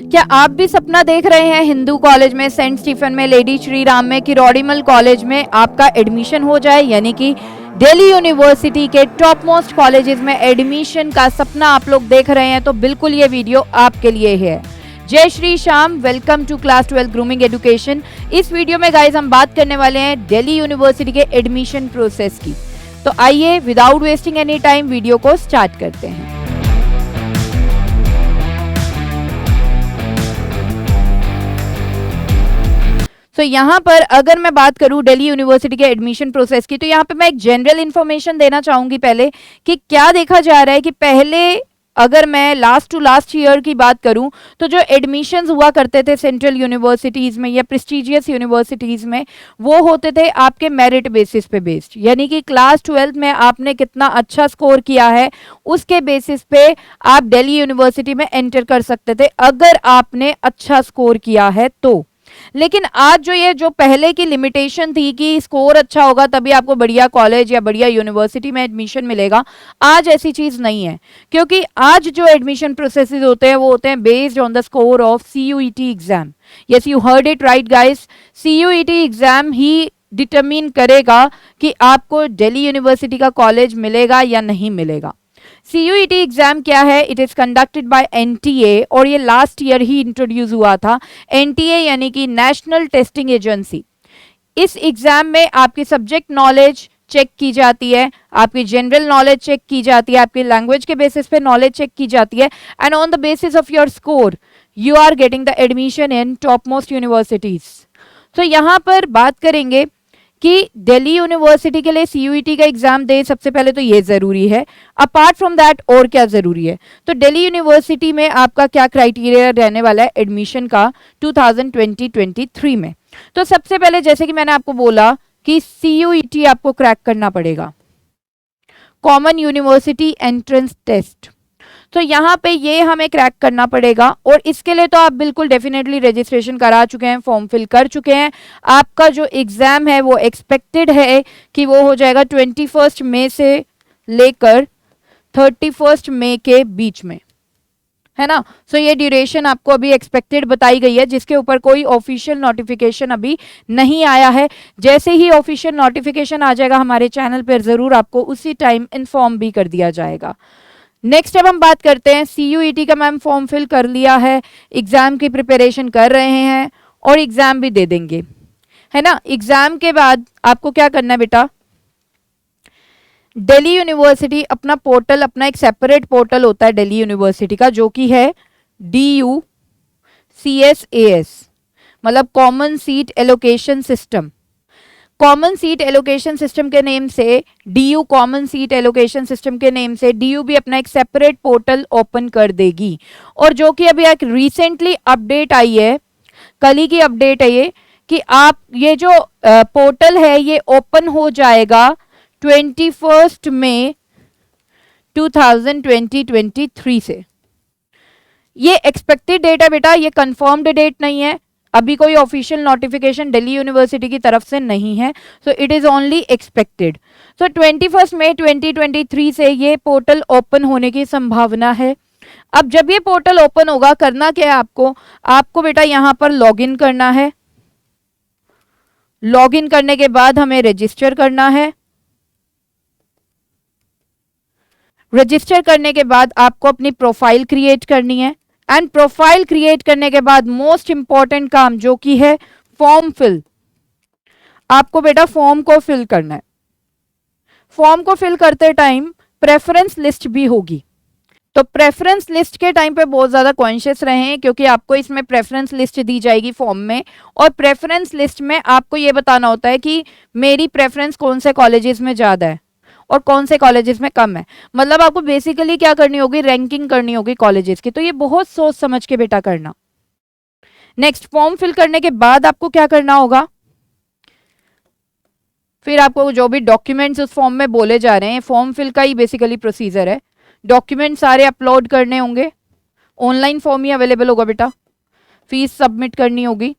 क्या आप भी सपना देख रहे हैं हिंदू कॉलेज में, सेंट स्टीफन में, लेडी श्री राम में, किरोड़ीमल कॉलेज में आपका एडमिशन हो जाए, यानी कि दिल्ली यूनिवर्सिटी के टॉप मोस्ट कॉलेजेस में एडमिशन का सपना आप लोग देख रहे हैं, तो बिल्कुल ये वीडियो आपके लिए है। जय Shri Shyam, welcome to class 12 grooming education. इस वीडियो में गाइस हम बात करने वाले हैं दिल्ली यूनिवर्सिटी के एडमिशन प्रोसेस की। तो आइए without wasting any time video को स्टार्ट करते हैं। तो यहाँ पर अगर मैं बात करूँ दिल्ली यूनिवर्सिटी के एडमिशन प्रोसेस की, तो यहाँ पे मैं एक जनरल इन्फॉर्मेशन देना चाहूंगी पहले कि क्या देखा जा रहा है कि पहले अगर मैं लास्ट टू लास्ट ईयर की बात करूं तो जो एडमिशन्स हुआ करते थे सेंट्रल यूनिवर्सिटीज में या प्रेस्टिजियस यूनिवर्सिटीज में, वो होते थे आपके मेरिट बेसिस पे बेस्ड, यानी कि क्लास 12 में आपने कितना अच्छा स्कोर किया है उसके बेसिस पे आप दिल्ली यूनिवर्सिटी में एंटर कर सकते थे अगर आपने अच्छा स्कोर किया है तो। लेकिन आज जो पहले की लिमिटेशन थी कि स्कोर अच्छा होगा तभी आपको बढ़िया कॉलेज या बढ़िया यूनिवर्सिटी में एडमिशन मिलेगा, आज ऐसी चीज नहीं है, क्योंकि आज जो एडमिशन प्रोसेसेस होते हैं वो होते हैं based on the score of CUET exam. Yes, you heard it right guys, CUET exam he determine करेगा कि आपको दिल्ली यूनिवर्सिटी का कॉलेज मिलेगा या नहीं मिलेगा। CUET एग्जाम क्या है? It is conducted by NTA और ये लास्ट ईयर ही इंट्रोड्यूस हुआ था। NTA यानी कि नेशनल टेस्टिंग एजेंसी। इस एग्जाम में आपकी सब्जेक्ट नॉलेज चेक की जाती है, आपकी जनरल नॉलेज चेक की जाती है, आपकी लैंग्वेज के बेसिस पे नॉलेज चेक की जाती है, and on the basis of your score you are getting the admission in top most universities. तो यहाँ पर बात करेंगे कि दिल्ली यूनिवर्सिटी के लिए CUET का एग्जाम दे, सबसे पहले तो ये जरूरी है। अपार्ट फ्रॉम दैट और क्या जरूरी है? तो दिल्ली यूनिवर्सिटी में आपका क्या क्राइटेरिया रहने वाला है एडमिशन का 2020-23 में? तो सबसे पहले जैसे कि मैंने आपको बोला कि CUET आपको क्रैक करना पड़ेगा, कॉमन यूनिवर्सिटी एंट्रेंस टेस्ट। तो यहाँ पे ये हमें क्रैक करना पड़ेगा और इसके लिए तो आप बिल्कुल डेफिनेटली रजिस्ट्रेशन करा चुके हैं, फॉर्म फिल कर चुके हैं। आपका जो एग्जाम है वो एक्सपेक्टेड है कि वो हो जाएगा 21 मई से लेकर 31 मई के बीच में, है ना। सो ये ड्यूरेशन आपको अभी एक्सपेक्टेड बताई गई है, जिसके ऊपर कोई ऑफिशियल नोटिफिकेशन अभी नहीं आया है। जैसे ही ऑफिशियल नोटिफिकेशन आ जाएगा हमारे चैनल पर जरूर आपको उसी टाइम इन्फॉर्म भी कर दिया जाएगा। नेक्स्ट अब हम बात करते हैं CUET का। मैम फॉर्म फिल कर लिया है, एग्जाम की प्रिपरेशन कर रहे हैं और एग्जाम भी दे देंगे, है ना। एग्जाम के बाद आपको क्या करना है बेटा? दिल्ली यूनिवर्सिटी अपना पोर्टल, अपना एक सेपरेट पोर्टल होता है दिल्ली यूनिवर्सिटी का, जो कि है DUCSAS, मतलब common seat allocation system. Common seat allocation system के नेम से DU, common seat allocation system के नेम से DU भी अपना एक सेपरेट पोर्टल ओपन कर देगी। और जो कि अभी एक रिसेंटली अपडेट आई है, कल ही की अपडेट है ये, कि आप ये जो पोर्टल है ये ओपन हो जाएगा 21 मई 2023 से। ये एक्सपेक्टेड डेट है बेटा, ये कंफर्म्ड डेट नहीं है, अभी कोई ऑफिशियल नोटिफिकेशन दिल्ली यूनिवर्सिटी की तरफ से नहीं है, so it is only expected. तो 21 मई 2023 से ये पोर्टल ओपन होने की संभावना है। अब जब ये पोर्टल ओपन होगा, करना क्या है आपको बेटा यहाँ पर लॉगिन करना है। लॉगिन करने के बाद हमें रजिस्टर करना है। रजिस्टर करने के बाद आपको अपनी प्रोफाइल क्रिएट करनी है, एंड प्रोफाइल क्रिएट करने के बाद मोस्ट इंपॉर्टेंट काम जो कि है फॉर्म फिल। आपको बेटा फॉर्म को फिल करना है। फॉर्म को फिल करते टाइम प्रेफरेंस लिस्ट भी होगी, तो प्रेफरेंस लिस्ट के टाइम पे बहुत ज्यादा कॉन्शियस रहें, क्योंकि आपको इसमें प्रेफरेंस लिस्ट दी जाएगी फॉर्म में, और प्रेफरेंस लिस्ट में आपको ये बताना होता है कि मेरी प्रेफरेंस कौन से कॉलेजेस में ज्यादा है और कौन से कॉलेजेस में कम है। मतलब आपको बेसिकली क्या करनी होगी? रैंकिंग करनी होगी कॉलेजेस की। तो ये बहुत सोच समझ के बेटा करना। नेक्स्ट, फॉर्म फिल करने के बाद आपको क्या करना होगा? फिर आपको जो भी डॉक्यूमेंट्स उस फॉर्म में बोले जा रहे हैं, फॉर्म फिल का ही बेसिकली प्रोसीजर है। डॉक्यूमेंट सारे अपलोड करने होंगे, ऑनलाइन फॉर्म ही अवेलेबल होगा बेटा, फीस सबमिट करनी होगी।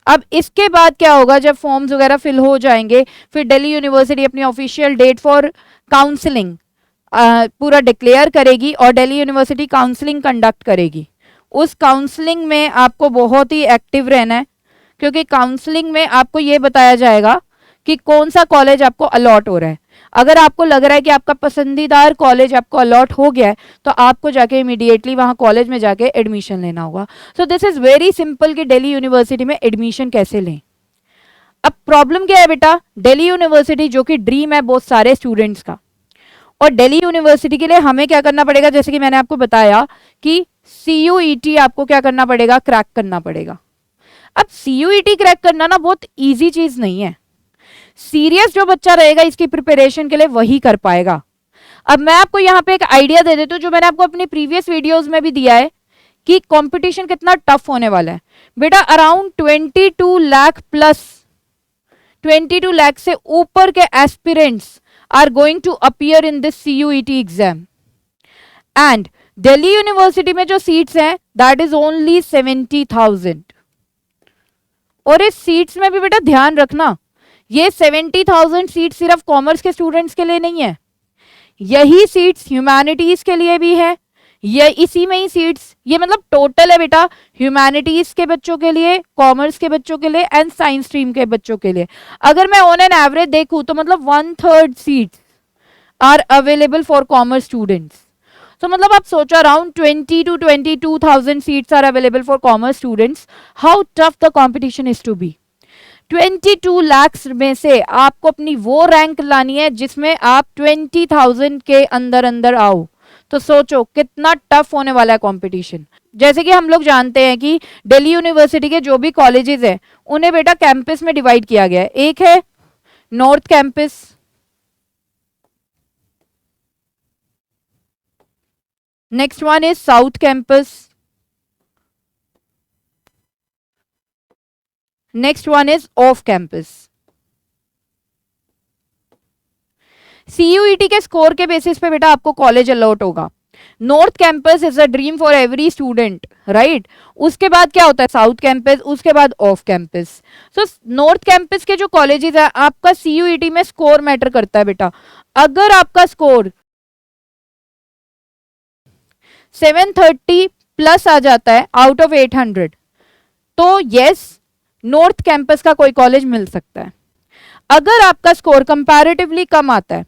अब इसके बाद क्या होगा? जब फॉर्म्स वगैरह फिल हो जाएंगे, फिर दिल्ली यूनिवर्सिटी अपनी ऑफिशियल डेट फॉर काउंसलिंग पूरा डिक्लेयर करेगी और दिल्ली यूनिवर्सिटी काउंसलिंग कंडक्ट करेगी। उस काउंसलिंग में आपको बहुत ही एक्टिव रहना है, क्योंकि काउंसलिंग में आपको ये बताया जाएगा कि कौन सा कॉलेज आपको अलॉट हो रहा है। अगर आपको लग रहा है कि आपका पसंदीदार कॉलेज आपको अलॉट हो गया है, तो आपको जाके इमीडिएटली वहां कॉलेज में जाके एडमिशन लेना होगा। So this is very simple कि दिल्ली यूनिवर्सिटी में एडमिशन कैसे लें। अब प्रॉब्लम क्या है बेटा, दिल्ली यूनिवर्सिटी जो कि ड्रीम है बहुत सारे स्टूडेंट्स का, और दिल्ली यूनिवर्सिटी के लिए हमें क्या करना पड़ेगा, जैसे कि मैंने आपको बताया कि CUET आपको क्या करना पड़ेगा, क्रैक करना पड़ेगा। अब CUET क्रैक करना ना बहुत इजी चीज नहीं है। सीरियस जो बच्चा रहेगा इसकी प्रिपरेशन के लिए वही कर पाएगा। अब मैं आपको यहाँ पे एक आइडिया दे देती हूँ जो मैंने आपको अपनी प्रीवियस वीडियोस में भी दिया है कि कंपटीशन कितना टफ होने वाला है। बेटा अराउंड 22 लाख प्लस 22 लाख से ऊपर के aspirants are going to appear in this CUET exam, and Delhi university में जो सीट्स हैं दैट इज ओनली 70,000। और इस सीट्स में भी बेटा ध्यान रखना, ये 70,000 सीट सिर्फ कॉमर्स के स्टूडेंट्स के लिए नहीं है, यही सीट्स ह्यूमैनिटीज के लिए भी है। ये इसी में ही सीट्स, ये मतलब टोटल है बेटा ह्यूमैनिटीज के बच्चों के लिए, कॉमर्स के बच्चों के लिए एंड साइंस स्ट्रीम के बच्चों के लिए। अगर मैं ऑन एन एवरेज देखूं तो मतलब 1/3 seats are available for commerce students. तो मतलब आप सोचो around 20 to 22,000 seats are available for commerce students. How tough the competition is to be. 22 lakh में से आपको अपनी वो रैंक लानी है जिसमें आप 20,000 के अंदर अंदर आओ। तो सोचो कितना टफ होने वाला है कंपटीशन। जैसे कि हम लोग जानते हैं कि दिल्ली यूनिवर्सिटी के जो भी कॉलेजेस हैं उन्हें बेटा कैंपस में डिवाइड किया गया है। एक है north campus, next one is south campus, next one is off campus. CUET के स्कोर के बेसिस पे बेटा आपको कॉलेज अलॉट होगा। North campus is a dream for every student, right. उसके बाद क्या होता है, साउथ कैंपस, उसके बाद off campus. So north campus के जो कॉलेजेस है आपका CUET में स्कोर मैटर करता है बेटा। अगर आपका स्कोर 730 प्लस आ जाता है आउट ऑफ 800, तो यस नॉर्थ कैंपस का कोई कॉलेज मिल सकता है। अगर आपका स्कोर कंपैरेटिवली कम आता है,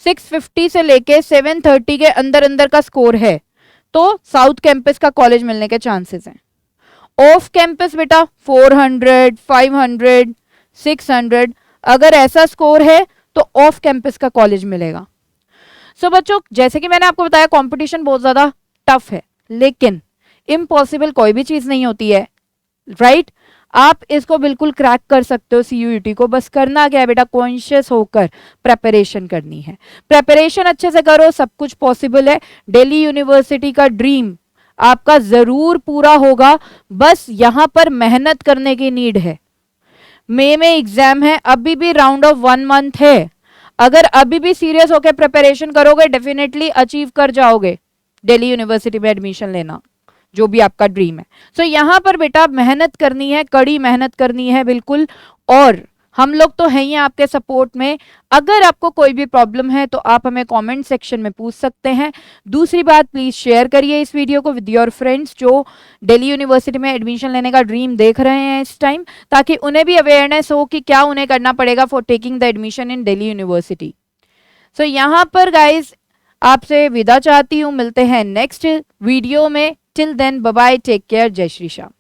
650 से लेके 730 के अंदर अंदर का स्कोर है, तो साउथ कैंपस का कॉलेज मिलने के चांसेस हैं। ऑफ कैंपस बेटा 400, 500, 600, अगर ऐसा स्कोर है तो ऑफ कैंपस का कॉलेज मिलेगा। सो बच्चों जैसे कि मैंने आपको बताया कंपटीशन बहुत ज्यादा टफ है, लेकिन इम्पॉसिबल कोई भी चीज नहीं होती है, राइट। आप इसको बिल्कुल क्रैक कर सकते हो CUET को। बस करना क्या है बेटा, कॉन्शियस होकर प्रेपरेशन करनी है। प्रेपरेशन अच्छे से करो, सब कुछ पॉसिबल है। दिल्ली यूनिवर्सिटी का ड्रीम आपका जरूर पूरा होगा, बस यहां पर मेहनत करने की नीड है। मई में एग्जाम है, अभी भी राउंड ऑफ 1 मंथ है। अगर अभी भी सीरियस होकर प्रिपरेशन करोगे डेफिनेटली अचीव कर जाओगे दिल्ली यूनिवर्सिटी में एडमिशन लेना, जो भी आपका ड्रीम है। सो यहाँ पर बेटा मेहनत करनी है, कड़ी मेहनत करनी है बिल्कुल, और हम लोग तो हैं ही आपके सपोर्ट में। अगर आपको कोई भी प्रॉब्लम है तो आप हमें कमेंट सेक्शन में पूछ सकते हैं। दूसरी बात, प्लीज शेयर करिए इस वीडियो को विद योर फ्रेंड्स जो दिल्ली यूनिवर्सिटी में एडमिशन लेने का ड्रीम देख रहे हैं इस टाइम, ताकि उन्हें भी अवेयरनेस हो कि क्या उन्हें करना पड़ेगा for taking the admission in Delhi university. So यहाँ पर गाइज आपसे विदा चाहती हूँ, मिलते हैं नेक्स्ट वीडियो में। Till then bye bye, take care, जय श्री श्याम।